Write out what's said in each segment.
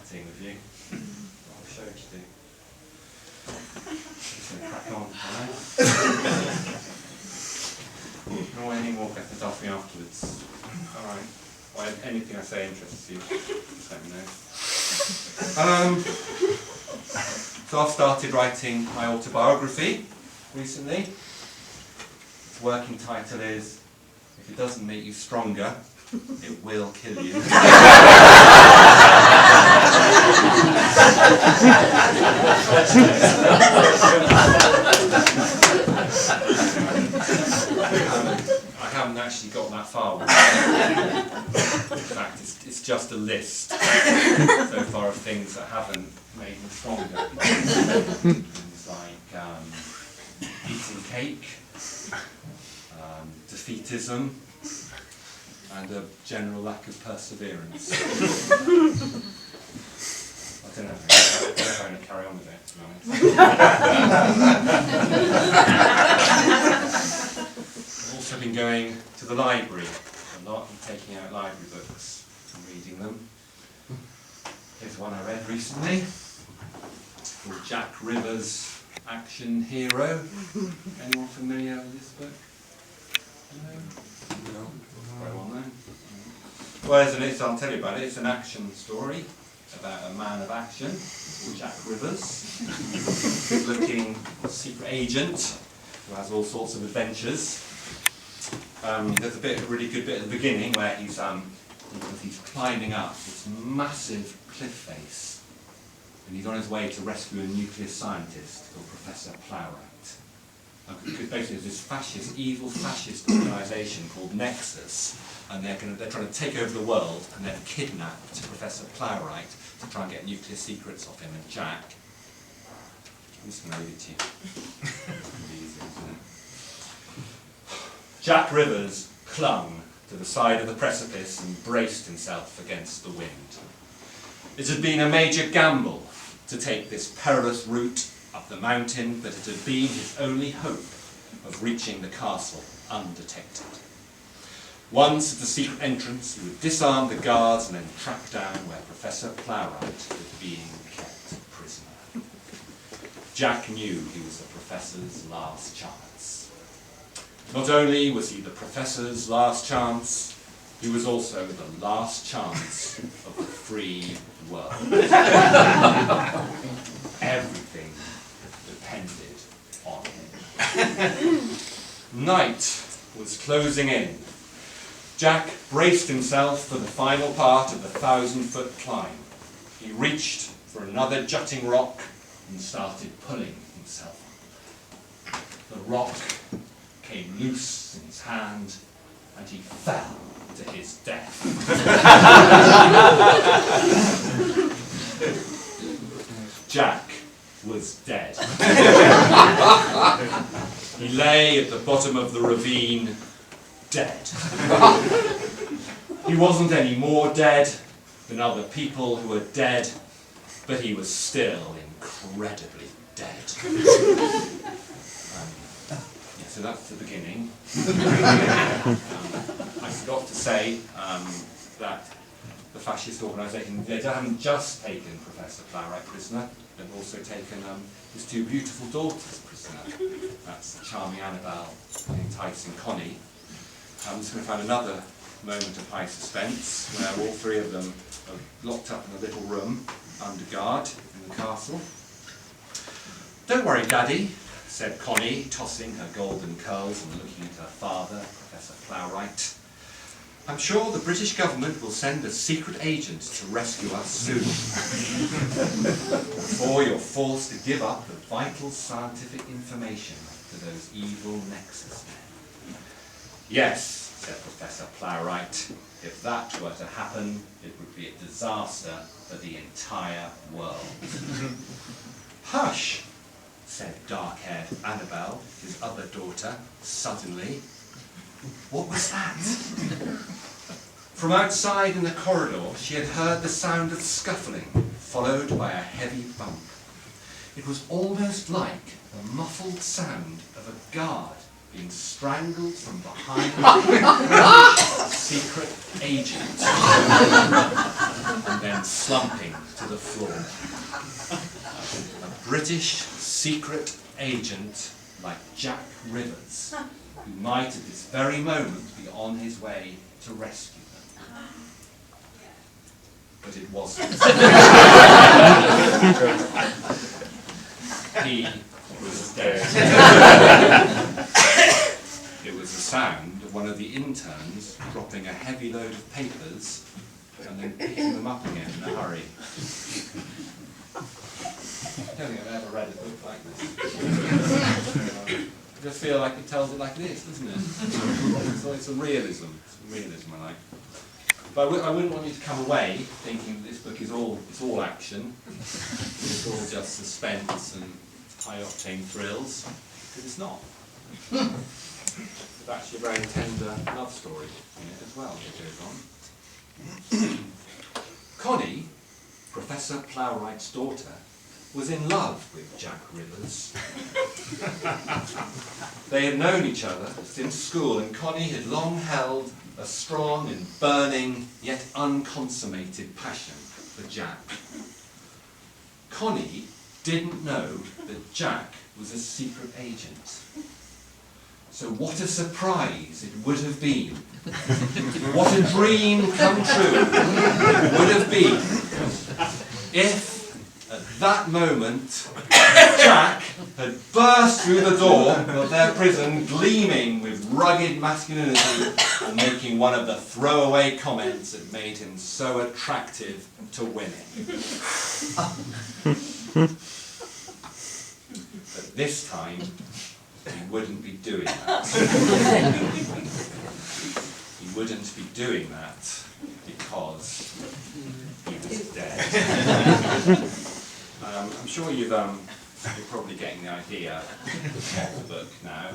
chatting with you. I'll show it to you. Just going to crack on, alright? Or any more questions, ask me afterwards. Alright. Or anything I say interests you, just let me know. So I've started writing my autobiography recently. Its working title is, "If it doesn't make you stronger, it will kill you." I haven't actually got that far with it. In fact, it's just a list so far of things that haven't made me stronger. Things like eating cake, defeatism, and a general lack of perseverance. I don't know if I'm going to carry on with it, to be honest. I've also been going to the library a lot and taking out library books and reading them. Here's one I read recently, called Jack Rivers' Action Hero. Anyone familiar with this book? No? Very well known. Well, I'll tell you about it. It's an action story about a man of action called Jack Rivers, good-looking secret agent who has all sorts of adventures. There's a really good bit at the beginning where he's climbing up this massive cliff face, and he's on his way to rescue a nuclear scientist called Professor Plowright. Because basically there's this evil fascist organisation called Nexus, and they're trying to take over the world, and they've kidnapped Professor Plowright to try and get nuclear secrets off him. And Jack, I'm just going to read it to you. Easy, isn't it? Jack Rivers clung to the side of the precipice and braced himself against the wind. It had been a major gamble to take this perilous route up the mountain, but it had been his only hope of reaching the castle undetected. Once at the secret entrance, he would disarm the guards and then track down where Professor Plowright was being kept prisoner. Jack knew he was the professor's last chance. Not only was he the professor's last chance, he was also the last chance of the free world. Everything depended on him. Night was closing in. Jack braced himself for the final part of the 1,000-foot climb. He reached for another jutting rock and started pulling himself up. The rock came loose in his hand and he fell to his death. Jack was dead. He lay at the bottom of the ravine, dead. He wasn't any more dead than other people who were dead, but he was still incredibly dead. So that's the beginning. I forgot to say that the fascist organisation, they haven't just taken Professor Plowright prisoner, they've also taken his two beautiful daughters prisoner. That's charming Annabelle and enticing Connie. I'm just going to find another moment of high suspense where all three of them are locked up in a little room under guard in the castle. "Don't worry, Daddy," said Connie, tossing her golden curls and looking at her father, Professor Plowright. "I'm sure the British government will send a secret agent to rescue us soon. Before you're forced to give up the vital scientific information to those evil Nexus men." "Yes," said Professor Plowright, "if that were to happen, it would be a disaster for the entire world." "Hush," said dark-haired Annabelle, his other daughter, suddenly. What was that? From outside in the corridor, she had heard the sound of scuffling, followed by a heavy bump. It was almost like the muffled sound of a guard being strangled from behind a secret agent and then slumping to to the floor. A British secret agent like Jack Rivers, who might at this very moment be on his way to rescue them. But it wasn't. He was dead. It was the sound of one of the interns dropping a heavy load of papers and then picking them up again in a hurry. I don't think I've ever read a book like this. I just feel like it tells it like it is, doesn't it? So it's a realism. It's a realism I like. But I wouldn't want you to come away thinking that this book is all action. It's all just suspense and high-octane thrills, because it's not. It's actually a very tender love story in it as well that goes on. Connie, Professor Plowright's daughter, was in love with Jack Rivers. They had known each other since school, and Connie had long held a strong and burning yet unconsummated passion for Jack. Connie didn't know that Jack was a secret agent. So what a surprise it would have been. What a dream come true it would have been if, at that moment, Jack had burst through the door of their prison gleaming with rugged masculinity and making one of the throwaway comments that made him so attractive to women. But this time, he wouldn't be doing that. He wouldn't be doing that because he was dead. I'm sure you're probably getting the idea of the book now.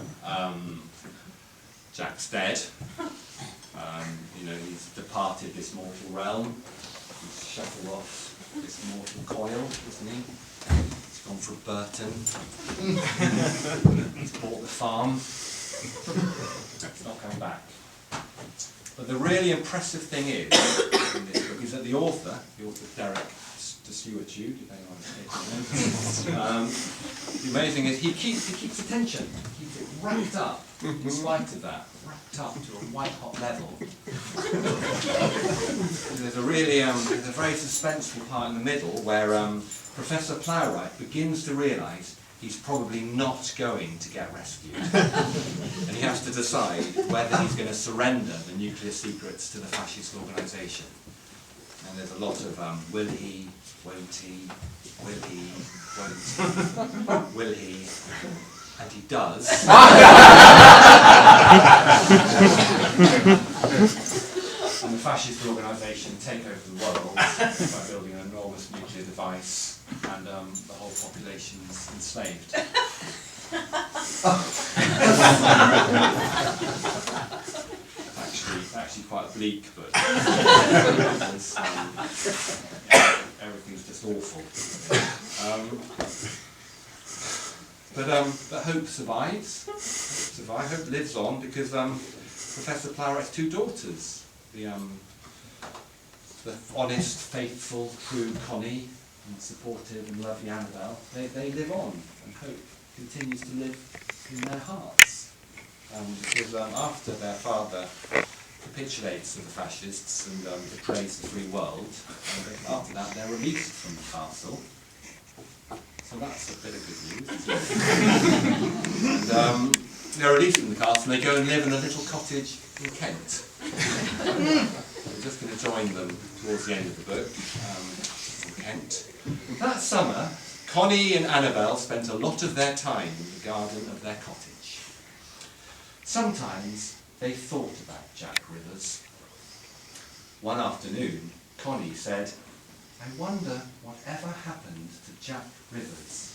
Jack's dead. You know, he's departed this mortal realm. He's shuffled off this mortal coil, isn't he? He's gone for Burton. He's bought the farm. He's not coming back. But the really impressive thing is, in this book, is that the author Derek de Stewart-Jude, depending on his name, the amazing is he keeps attention. He keeps it wrapped up, in spite of that, wrapped up to a white-hot level. There's a really, there's a very suspenseful part in the middle where Professor Plowright begins to realise he's probably not going to get rescued. And he has to decide whether he's going to surrender the nuclear secrets to the fascist organisation. And there's a lot of will he, won't he, will he, won't he, will he, and he does. And the fascist organisation take over the world by building an enormous nuclear device, and the whole population is enslaved. Actually quite a bleak book. Everything's just awful. But hope survives. Hope lives on because Professor Plowright's two daughters, the honest, faithful, true Connie and supportive and lovely Annabelle, they live on, and hope continues to live in their hearts. Because after their father capitulates to the fascists and betrays the free world, after that they're released from the castle. So that's a bit of good news, isn't it? And, they're released from the castle and they go and live in a little cottage in Kent. We're just going to join them towards the end of the book, in Kent. And that summer, Connie and Annabelle spent a lot of their time in the garden of their cottage. Sometimes they thought about Jack Rivers. One afternoon, Connie said, "I wonder whatever happened to Jack Rivers."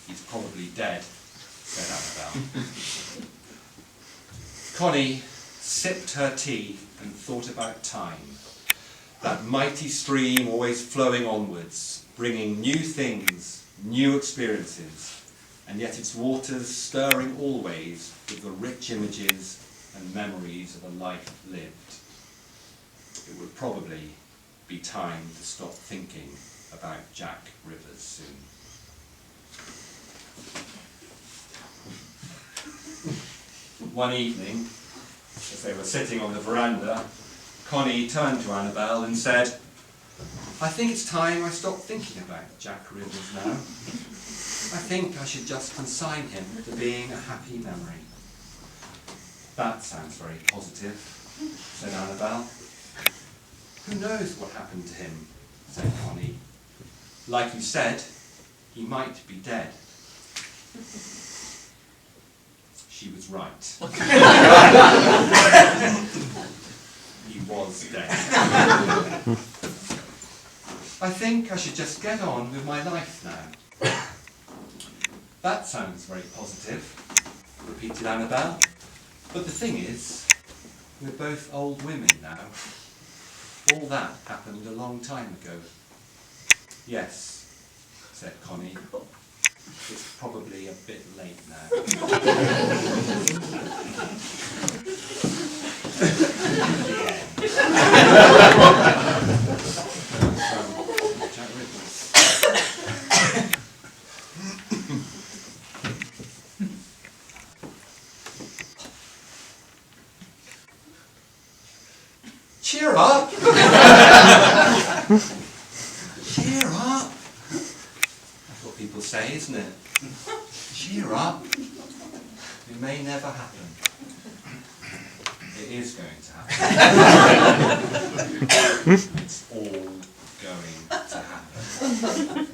"He's probably dead," said Annabelle. Connie sipped her tea and thought about time, that mighty stream always flowing onwards, bringing new things, new experiences, and yet its waters stirring always with the rich images and memories of a life lived. It would probably be time to stop thinking about Jack Rivers soon. One evening, as they were sitting on the veranda, Connie turned to Annabelle and said, "I think it's time I stopped thinking about Jack Rivers now. I think I should just consign him to being a happy memory." "That sounds very positive," said Annabelle. "Who knows what happened to him," said Connie. "Like you said, he might be dead." She was right. He was dead. "I think I should just get on with my life now." "That sounds very positive," repeated Annabelle. "But the thing is, we're both old women now. All that happened a long time ago." "Yes," said Connie. "It's probably a bit late now." The end. Jack Rivers. Cheer up! Cheer up! That's what people say, isn't it? Cheer up. It may never happen. It is going to happen. It's all going to happen.